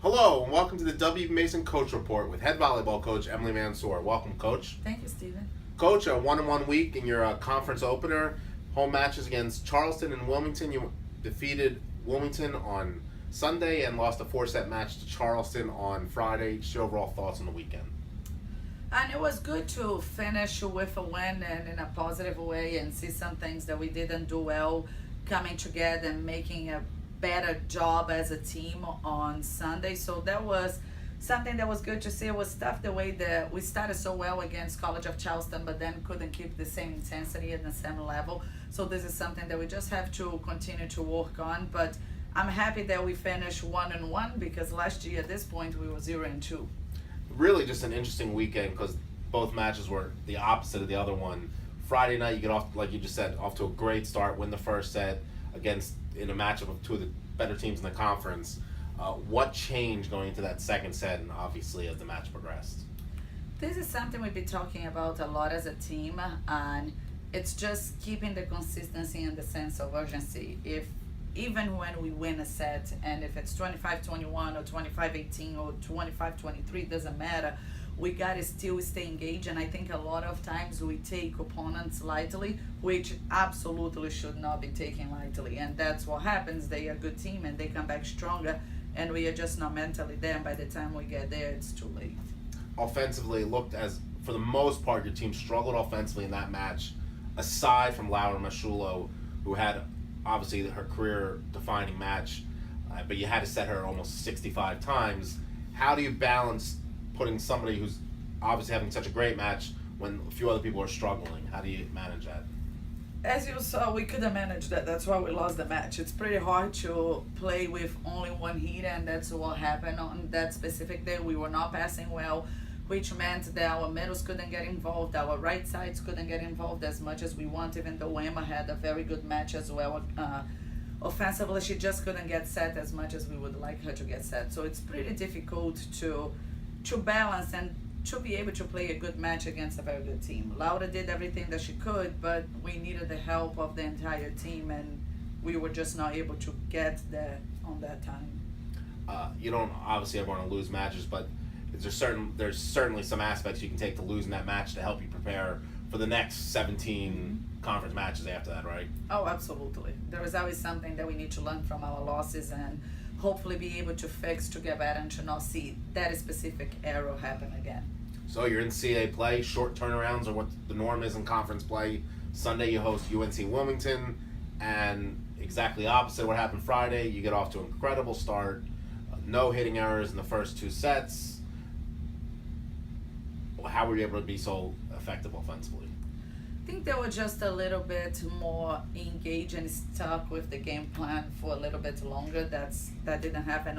Hello, and welcome to the W. Mason Coach Report with head volleyball coach Emily Mansur. Welcome, Coach. Thank you, Stephen. Coach, a one-on-one week in your conference opener. Home matches against Charleston and Wilmington. You defeated Wilmington on Sunday and lost a 4-set match to Charleston on Friday. Just your overall thoughts on the weekend. And it was good to finish with a win and in a positive way and see some things that we didn't do well coming together and making a better job as a team on Sunday. So that was something that was good to see. It was tough the way that we started so well against College of Charleston, but then couldn't keep the same intensity at the same level. So this is something that we just have to continue to work on. But I'm happy that we finished 1-1 because last year at this point we were 0-2. Really just an interesting weekend because both matches were the opposite of the other one. Friday night you get off, like you just said, off to a great start, win the first set against in a matchup of two of the better teams in the conference. What changed going into that second set and obviously as the match progressed? This is something we've been talking about a lot as a team, and it's just keeping the consistency and the sense of urgency. If even when we win a set, and if it's 25-21 or 25-18 or 25-23, doesn't matter, we gotta still stay engaged. And I think a lot of times we take opponents lightly, which absolutely should not be taken lightly. And that's what happens. They are a good team and they come back stronger, and we are just not mentally there. And by the time we get there, it's too late. Offensively, it looked as, for the most part, your team struggled offensively in that match, aside from Laura Mashulo, who had obviously her career-defining match, but you had to set her almost 65 times. How do you balance putting somebody who's obviously having such a great match when a few other people are struggling? How do you manage that? As you saw, we couldn't manage that. That's why we lost the match. It's pretty hard to play with only one hitter, and that's what happened on that specific day. We were not passing well, which meant that our middles couldn't get involved, our right sides couldn't get involved as much as we want, even though Emma had a very good match as well. Offensively, she just couldn't get set as much as we would like her to get set. So it's pretty difficult to balance and to be able to play a good match against a very good team. Laura did everything that she could, but we needed the help of the entire team, and we were just not able to get there on that time. You don't obviously ever want to lose matches, but there's certainly some aspects you can take to losing that match to help you prepare for the next 17 conference matches after that, right? Oh, absolutely. There is always something that we need to learn from our losses and hopefully be able to fix to get better and to not see that specific error happen again. So you're in CA play, short turnarounds are what the norm is in conference play. Sunday you host UNC Wilmington, and exactly opposite what happened Friday. You get off to an incredible start, no hitting errors in the first two sets. How were you able to be so effective offensively? I think they were just a little bit more engaged and stuck with the game plan for a little bit longer. That didn't happen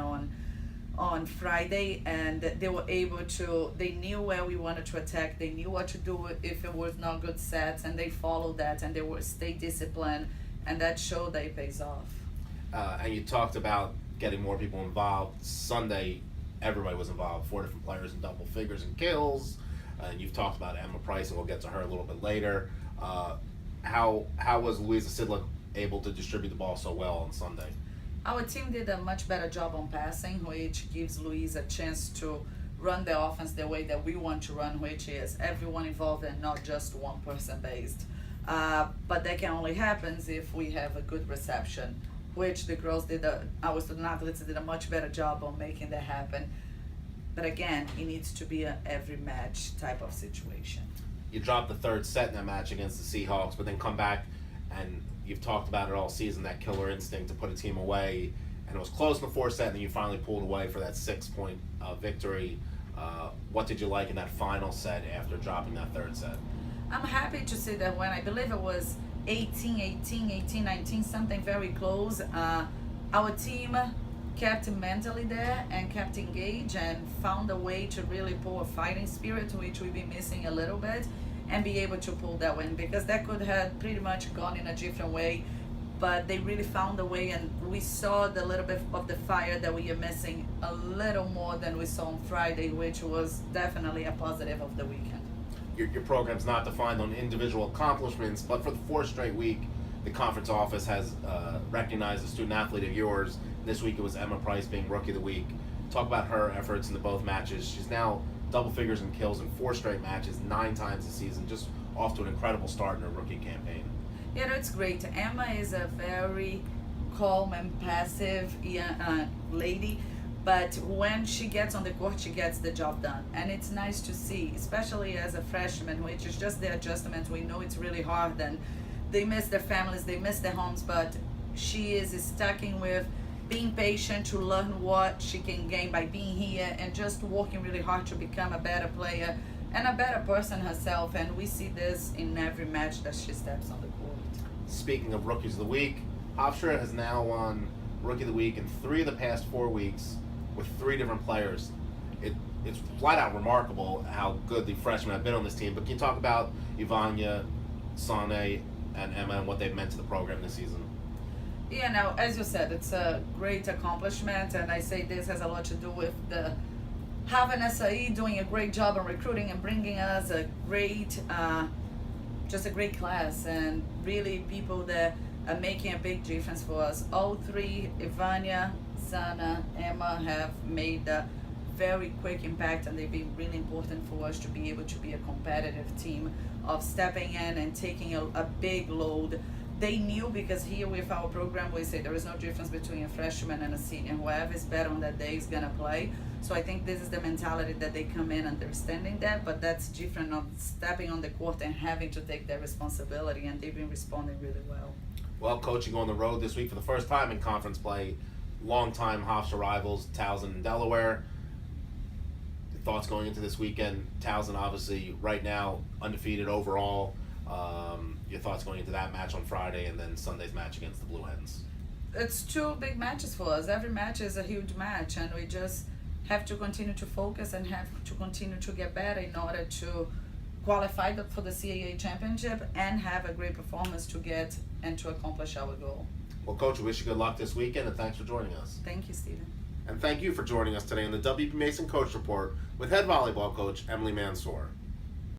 on Friday, and they were able to, they knew where we wanted to attack, they knew what to do if it was not good sets, and they followed that, and they were stay disciplined, and that showed that it pays off. And you talked about getting more people involved. Sunday, everybody was involved, 4 different players in double figures and kills. And you've talked about Emma Price, and we'll get to her a little bit later. How was Louisa Sidlick able to distribute the ball so well on Sunday? Our team did a much better job on passing, which gives Louisa a chance to run the offense the way that we want to run, which is everyone involved and not just one person based. But that can only happen if we have a good reception, which the girls our student athletes did a much better job on making that happen. But again, it needs to be an every match type of situation. You dropped the third set in that match against the Seahawks, but then come back, and you've talked about it all season, that killer instinct to put a team away. And it was close in the fourth set, and then you finally pulled away for that 6-point victory. What did you like in that final set after dropping that third set? I'm happy to see that when I believe it was 18-18, 18-19, something very close, our team kept mentally there and kept engaged and found a way to really pull a fighting spirit, which we've been missing a little bit, and be able to pull that win, because that could have pretty much gone in a different way, but they really found a way, and we saw the little bit of the fire that we are missing a little more than we saw on Friday, which was definitely a positive of the weekend. Your program's not defined on individual accomplishments, but for the 4th straight week, the conference office has recognized a student athlete of yours. This week it was Emma Price being Rookie of the Week. Talk about her efforts in the both matches. She's now double figures in kills in 4 straight matches, 9 times this season. Just off to an incredible start in her rookie campaign. Yeah, that's great. Emma is a very calm and passive lady, but when she gets on the court, she gets the job done. And it's nice to see, especially as a freshman, which is just the adjustment. We know it's really hard, and they miss their families, they miss their homes, but she is sticking with being patient to learn what she can gain by being here and just working really hard to become a better player and a better person herself. And we see this in every match that she steps on the court. Speaking of Rookies of the Week, Hofstra has now won Rookie of the Week in 3 of the past 4 weeks with 3 different players. It's flat out remarkable how good the freshmen have been on this team. But can you talk about Ivania, Sane, and Emma and what they've meant to the program this season? Yeah, now, as you said, it's a great accomplishment, and I say this has a lot to do with the having SAE doing a great job in recruiting and bringing us a great, just a great class, and really people that are making a big difference for us. All 3, Ivania, Sana, Emma, have made a very quick impact, and they've been really important for us to be able to be a competitive team of stepping in and taking a big load. They knew, because here with our program we say there is no difference between a freshman and a senior. Whoever is better on that day is gonna play. So I think this is the mentality that they come in understanding that, but that's different of stepping on the court and having to take that responsibility, and they've been responding really well. Well, Coach, you go on the road this week for the first time in conference play. Longtime Hofstra rivals, Towson and Delaware. Your thoughts going into this weekend? Towson obviously right now undefeated overall. Your thoughts going into that match on Friday and then Sunday's match against the Blue Hens? It's 2 big matches for us. Every match is a huge match, and we just have to continue to focus and have to continue to get better in order to qualify for the CAA championship and have a great performance to get and to accomplish our goal. Well, Coach, we wish you good luck this weekend, and thanks for joining us. Thank you, Stephen. And thank you for joining us today on the WB Mason Coach Report with head volleyball coach Emily Mansur.